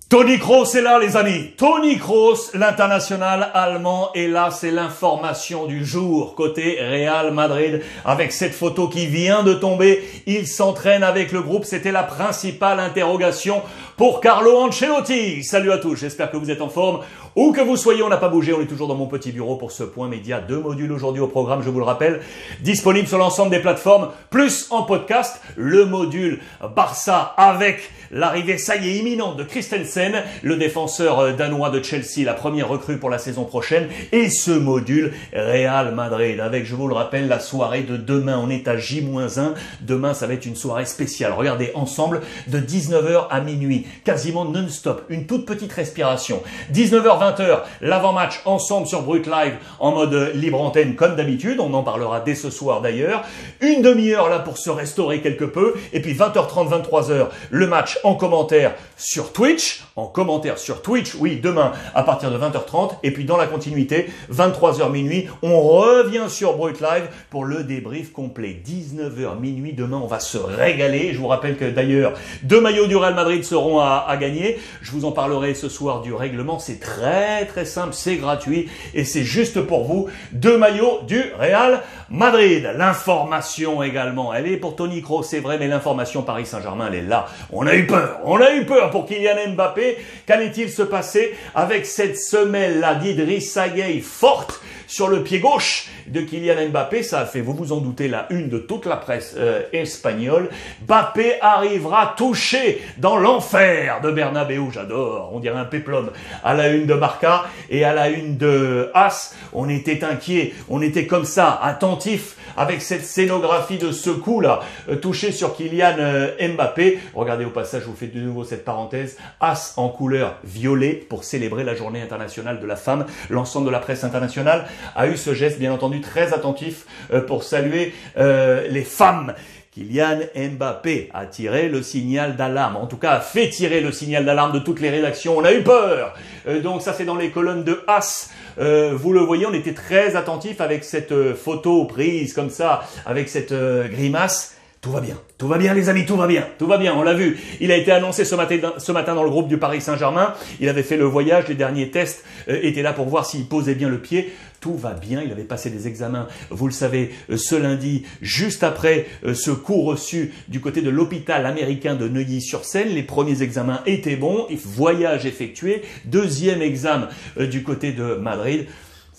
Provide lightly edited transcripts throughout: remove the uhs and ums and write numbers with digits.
Toni Kroos est là, les amis. Toni Kroos, l'international allemand, est là. C'est l'information du jour côté Real Madrid avec cette photo qui vient de tomber. Il s'entraîne avec le groupe. C'était la principale interrogation pour Carlo Ancelotti. Salut à tous. J'espère que vous êtes en forme. Où que vous soyez, on n'a pas bougé. On est toujours dans mon petit bureau pour ce point média. 2 modules aujourd'hui au programme, je vous le rappelle. Disponible sur l'ensemble des plateformes, plus en podcast. Le module Barça avec l'arrivée, ça y est, imminente de Christensen, le défenseur danois de Chelsea, la première recrue pour la saison prochaine. Et ce module Real Madrid avec, je vous le rappelle, la soirée de demain. On est à J-1. Demain, ça va être une soirée spéciale. Regardez, ensemble, de 19h à minuit, quasiment non-stop. Une toute petite respiration. 19h, 20h, l'avant-match ensemble sur Brut Live en mode libre antenne comme d'habitude. On en parlera dès ce soir d'ailleurs. Une demi-heure là pour se restaurer quelque peu. Et puis 20h30, 23h, le match en commentaire sur Twitch. En commentaire sur Twitch, oui, demain à partir de 20h30. Et puis dans la continuité, 23h minuit, on revient sur Brut Live pour le débrief complet. 19h minuit, demain on va se régaler. Je vous rappelle que d'ailleurs, 2 maillots du Real Madrid seront à gagner. Je vous en parlerai ce soir du règlement. C'est très simple, c'est gratuit et c'est juste pour vous. 2 maillots du Real Madrid. L'information également, elle est pour Toni Kroos, c'est vrai, mais l'information Paris Saint-Germain, elle est là. On a eu peur pour Kylian Mbappé. Qu'allait-il se passer avec cette semelle-là d'Idrissa Gueye forte sur le pied gauche de Kylian Mbappé? Ça a fait, vous vous en doutez, la une de toute la presse espagnole. Mbappé arrivera touché dans l'enfer de Bernabeu. J'adore, on dirait un péplum. À la une de Marca et à la une de As, on était inquiets, on était comme ça, attentifs avec cette scénographie de ce coup-là, touché sur Kylian Mbappé. Regardez au passage, je vous fais de nouveau cette parenthèse. As en couleur violet pour célébrer la journée internationale de la femme. L'ensemble de la presse internationale a eu ce geste, bien entendu, très attentif pour saluer les femmes. Kylian Mbappé a tiré le signal d'alarme, en tout cas a fait tirer le signal d'alarme de toutes les rédactions. On a eu peur. Donc ça c'est dans les colonnes de As. Vous le voyez, on était très attentifs avec cette photo prise comme ça, avec cette grimace. Tout va bien les amis, tout va bien, on l'a vu. Il a été annoncé ce matin dans le groupe du Paris Saint-Germain. Il avait fait le voyage, les derniers tests étaient là pour voir s'il posait bien le pied. Tout va bien, il avait passé des examens, vous le savez, ce lundi, juste après ce coup reçu du côté de l'hôpital américain de Neuilly-sur-Seine. Les premiers examens étaient bons, voyage effectué. Deuxième examen du côté de Madrid.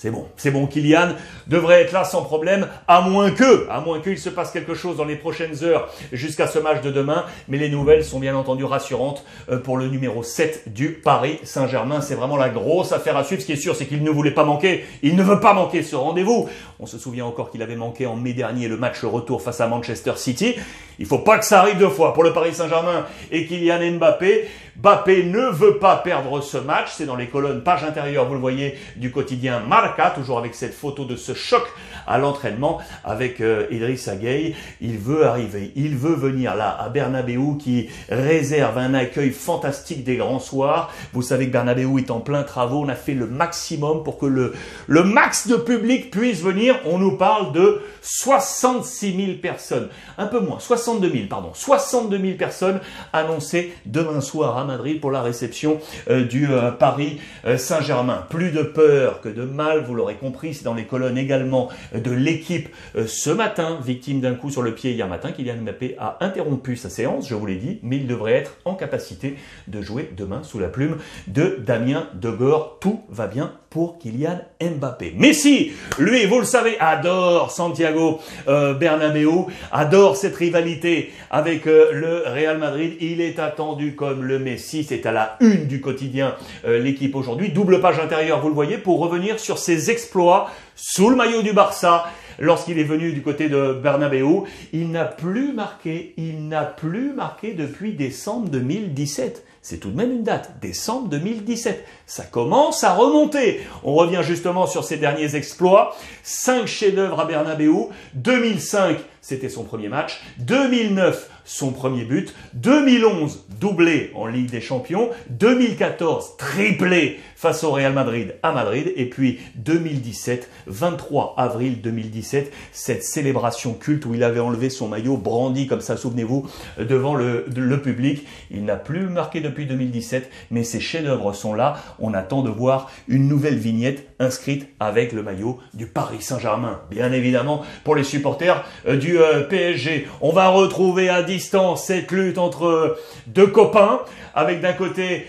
C'est bon, Kylian devrait être là sans problème, à moins qu'il se passe quelque chose dans les prochaines heures jusqu'à ce match de demain. Mais les nouvelles sont bien entendu rassurantes pour le numéro 7 du Paris Saint-Germain. C'est vraiment la grosse affaire à suivre. Ce qui est sûr, c'est qu'il ne voulait pas manquer. Il ne veut pas manquer ce rendez-vous. On se souvient encore qu'il avait manqué en mai dernier le match retour face à Manchester City. Il faut pas que ça arrive 2 fois pour le Paris Saint-Germain et Kylian Mbappé. Mbappé ne veut pas perdre ce match. C'est dans les colonnes page intérieure, vous le voyez, du quotidien Marca, toujours avec cette photo de ce choc à l'entraînement avec Idrissa Gueye. Il veut arriver, il veut venir là à Bernabeu qui réserve un accueil fantastique des grands soirs. Vous savez que Bernabeu est en plein travaux. On a fait le maximum pour que le max de public puisse venir. On nous parle de 66 000 personnes. Un peu moins, 62 000, pardon. 62 000 personnes annoncées demain soir à Madrid pour la réception du Paris Saint-Germain. Plus de peur que de mal, vous l'aurez compris, c'est dans les colonnes également de l'équipe ce matin, victime d'un coup sur le pied hier matin. Kylian Mbappé a interrompu sa séance, je vous l'ai dit, mais il devrait être en capacité de jouer demain sous la plume de Damien Degord. Tout va bien pour Kylian Mbappé. Messi, lui, vous le savez, adore Santiago Bernabéu, adore cette rivalité avec le Real Madrid. Il est attendu comme le Messi, c'est à la une du quotidien l'équipe aujourd'hui. Double page intérieure, vous le voyez, pour revenir sur ses exploits sous le maillot du Barça. Lorsqu'il est venu du côté de Bernabéu, il n'a plus marqué depuis décembre 2017. C'est tout de même une date, décembre 2017. Ça commence à remonter. On revient justement sur ses derniers exploits. 5 chefs-d'œuvre à Bernabéu. 2005, c'était son premier match. 2009, son premier but. 2011, doublé en Ligue des Champions. 2014, triplé face au Real Madrid à Madrid. Et puis 2017, 23 avril 2017, cette célébration culte où il avait enlevé son maillot brandi comme ça, souvenez-vous, devant le public. Il n'a plus marqué depuis 2017, mais ses chefs-d'œuvre sont là. On attend de voir une nouvelle vignette inscrite avec le maillot du Paris Saint-Germain. Bien évidemment, pour les supporters du PSG. On va retrouver à distance cette lutte entre deux copains, avec d'un côté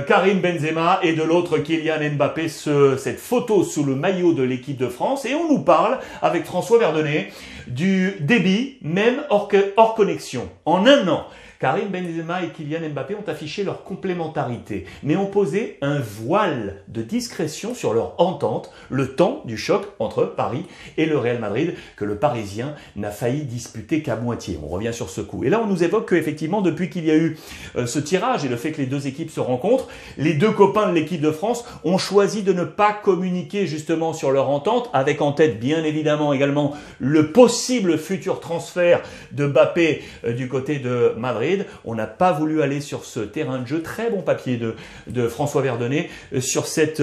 Karim Benzema et de l'autre Kylian Mbappé, cette photo sous le maillot de l'équipe de France. Et on nous parle, avec François Verdonnet, du débit, même hors connexion. En un an, Karim Benzema et Kylian Mbappé ont affiché leur complémentarité, mais ont posé un voile de discrétion sur leur entente, le temps du choc entre Paris et le Real Madrid, que le Parisien n'a failli disputer qu'à moitié. On revient sur ce coup. Et là, on nous évoque qu'effectivement, depuis qu'il y a eu ce tirage et le fait que les deux équipes se rencontrent, les deux copains de l'équipe de France ont choisi de ne pas communiquer justement sur leur entente, avec en tête bien évidemment également le possible futur transfert de Mbappé du côté de Madrid. On n'a pas voulu aller sur ce terrain de jeu. Très bon papier de François Verdonnet sur cette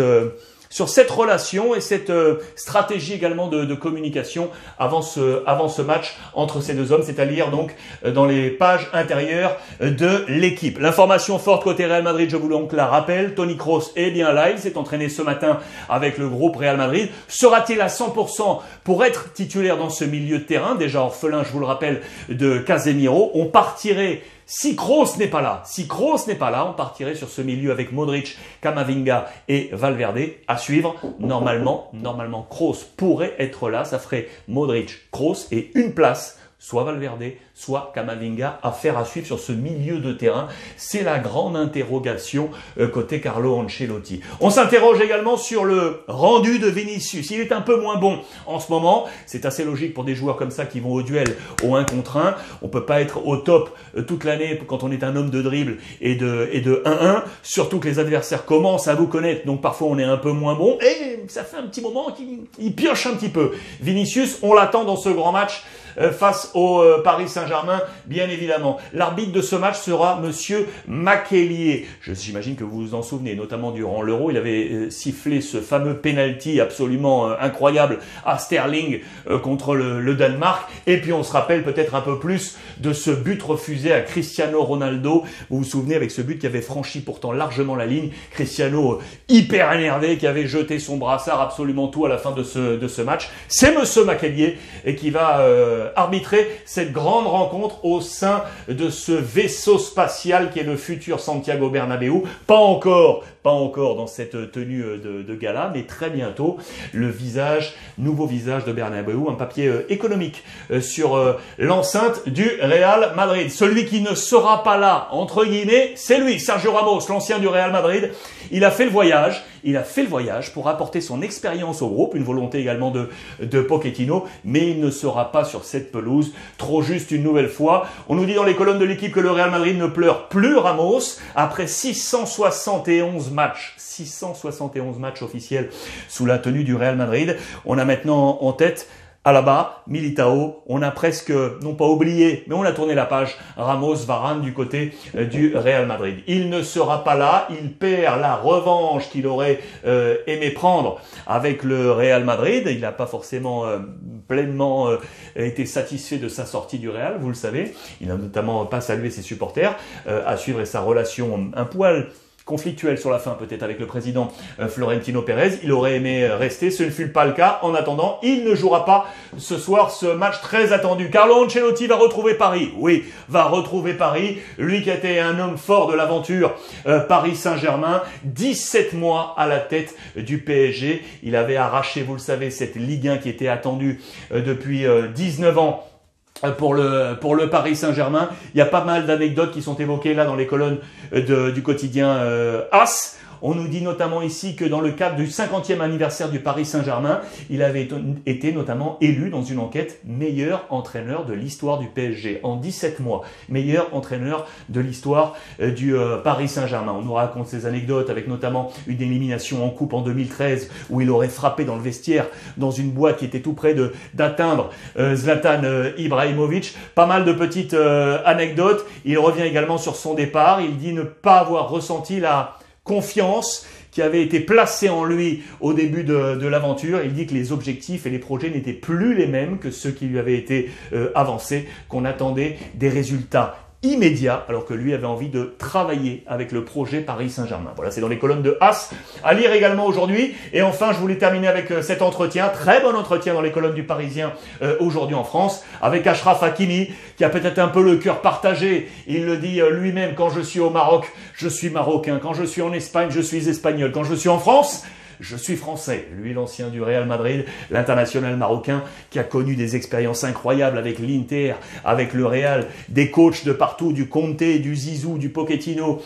relation et cette stratégie également de communication avant ce match entre ces deux hommes. C'est à lire donc dans les pages intérieures de l'équipe. L'information forte côté Real Madrid, je vous donc la rappelle, Toni Kroos est bien là. Il s'est entraîné ce matin avec le groupe Real Madrid. Sera-t-il à 100% pour être titulaire dans ce milieu de terrain, déjà orphelin, je vous le rappelle, de Casemiro? On partirait... Si Kroos n'est pas là, on partirait sur ce milieu avec Modric, Camavinga et Valverde à suivre. Normalement, Kroos pourrait être là. Ça ferait Modric, Kroos et une place, soit Valverde, soit Camavinga, à suivre sur ce milieu de terrain. C'est la grande interrogation côté Carlo Ancelotti. On s'interroge également sur le rendu de Vinicius. Il est un peu moins bon en ce moment. C'est assez logique pour des joueurs comme ça qui vont au duel au 1 contre 1. On peut pas être au top toute l'année quand on est un homme de dribble et de 1-1. Surtout que les adversaires commencent à vous connaître. Donc parfois on est un peu moins bon. Et ça fait un petit moment qu'il pioche un petit peu. Vinicius, on l'attend dans ce grand match face au Paris Saint-Germain, bien évidemment. L'arbitre de ce match sera Monsieur Makélélé. J'imagine que vous vous en souvenez, notamment durant l'Euro, il avait sifflé ce fameux penalty absolument incroyable à Sterling contre le Danemark. Et puis on se rappelle peut-être un peu plus de ce but refusé à Cristiano Ronaldo. Vous vous souvenez, avec ce but qui avait franchi pourtant largement la ligne. Cristiano hyper énervé, qui avait jeté son brassard, absolument tout à la fin de ce match. C'est Monsieur Makélélé et qui va arbitrer cette grande rencontre au sein de ce vaisseau spatial qui est le futur Santiago Bernabéu. Pas encore dans cette tenue de gala, mais très bientôt, nouveau visage de Bernabéu, un papier économique sur l'enceinte du Real Madrid. Celui qui ne sera pas là, entre guillemets, c'est lui, Sergio Ramos, l'ancien du Real Madrid. Il a fait le voyage pour apporter son expérience au groupe, une volonté également de Pochettino, mais il ne sera pas sur cette pelouse. Trop juste une nouvelle fois. On nous dit dans les colonnes de l'équipe que le Real Madrid ne pleure plus Ramos après 671 matchs officiels sous la tenue du Real Madrid. On a maintenant en tête Alaba, Militao, on a presque, non pas oublié, mais on a tourné la page. Ramos, Varane du côté du Real Madrid. Il ne sera pas là, il perd la revanche qu'il aurait aimé prendre avec le Real Madrid. Il n'a pas forcément pleinement été satisfait de sa sortie du Real, vous le savez. Il n'a notamment pas salué ses supporters à suivre, et sa relation un poil conflictuel sur la fin peut-être avec le président Florentino Pérez. Il aurait aimé rester, ce ne fut pas le cas. En attendant, il ne jouera pas ce soir ce match très attendu. Carlo Ancelotti va retrouver Paris. Oui, va retrouver Paris. Lui qui a été un homme fort de l'aventure Paris Saint-Germain. 17 mois à la tête du PSG. Il avait arraché, vous le savez, cette Ligue 1 qui était attendue depuis 19 ans. Pour le Paris Saint-Germain. Il y a pas mal d'anecdotes qui sont évoquées là dans les colonnes du quotidien AS. On nous dit notamment ici que dans le cadre du 50e anniversaire du Paris Saint-Germain, il avait été notamment élu dans une enquête meilleur entraîneur de l'histoire du PSG en 17 mois. Meilleur entraîneur de l'histoire du Paris Saint-Germain. On nous raconte ces anecdotes avec notamment une élimination en coupe en 2013 où il aurait frappé dans le vestiaire dans une boîte qui était tout près d'atteindre Zlatan Ibrahimovic. Pas mal de petites anecdotes. Il revient également sur son départ. Il dit ne pas avoir ressenti la confiance qui avait été placée en lui au début de l'aventure. Il dit que les objectifs et les projets n'étaient plus les mêmes que ceux qui lui avaient été avancés, qu'on attendait des résultats immédiat, alors que lui avait envie de travailler avec le projet Paris Saint-Germain. Voilà, c'est dans les colonnes de As, à lire également aujourd'hui. Et enfin, je voulais terminer avec cet entretien, très bon entretien dans les colonnes du Parisien aujourd'hui en France, avec Achraf Hakimi, qui a peut-être un peu le cœur partagé. Il le dit lui-même, quand je suis au Maroc, je suis marocain. Quand je suis en Espagne, je suis espagnol. Quand je suis en France, je suis français. Lui, l'ancien du Real Madrid, l'international marocain qui a connu des expériences incroyables avec l'Inter, avec le Real, des coachs de partout, du Conte, du Zizou, du Pochettino.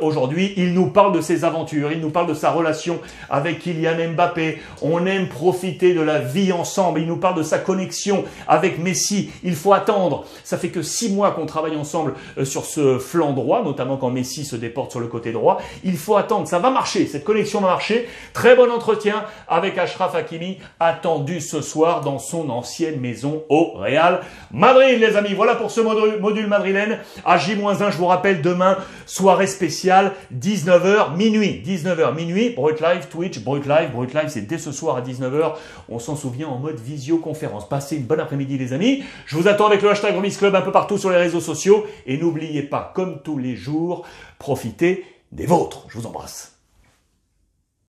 Aujourd'hui, il nous parle de ses aventures, il nous parle de sa relation avec Kylian Mbappé. On aime profiter de la vie ensemble. Il nous parle de sa connexion avec Messi. Il faut attendre. Ça fait que 6 mois qu'on travaille ensemble sur ce flanc droit, notamment quand Messi se déporte sur le côté droit. Il faut attendre. Ça va marcher. Cette connexion va marcher. Très bon entretien avec Achraf Hakimi, attendu ce soir dans son ancienne maison au Real Madrid, les amis. Voilà pour ce module madrilène. À J-1, je vous rappelle, demain, soirée spéciale, 19h, minuit. 19h, minuit, Brut Live, Twitch, Brut Live. Brut Live, c'est dès ce soir à 19h. On s'en souvient en mode visioconférence. Passez une bonne après-midi, les amis. Je vous attends avec le hashtag Remis Club un peu partout sur les réseaux sociaux. Et n'oubliez pas, comme tous les jours, profitez des vôtres. Je vous embrasse.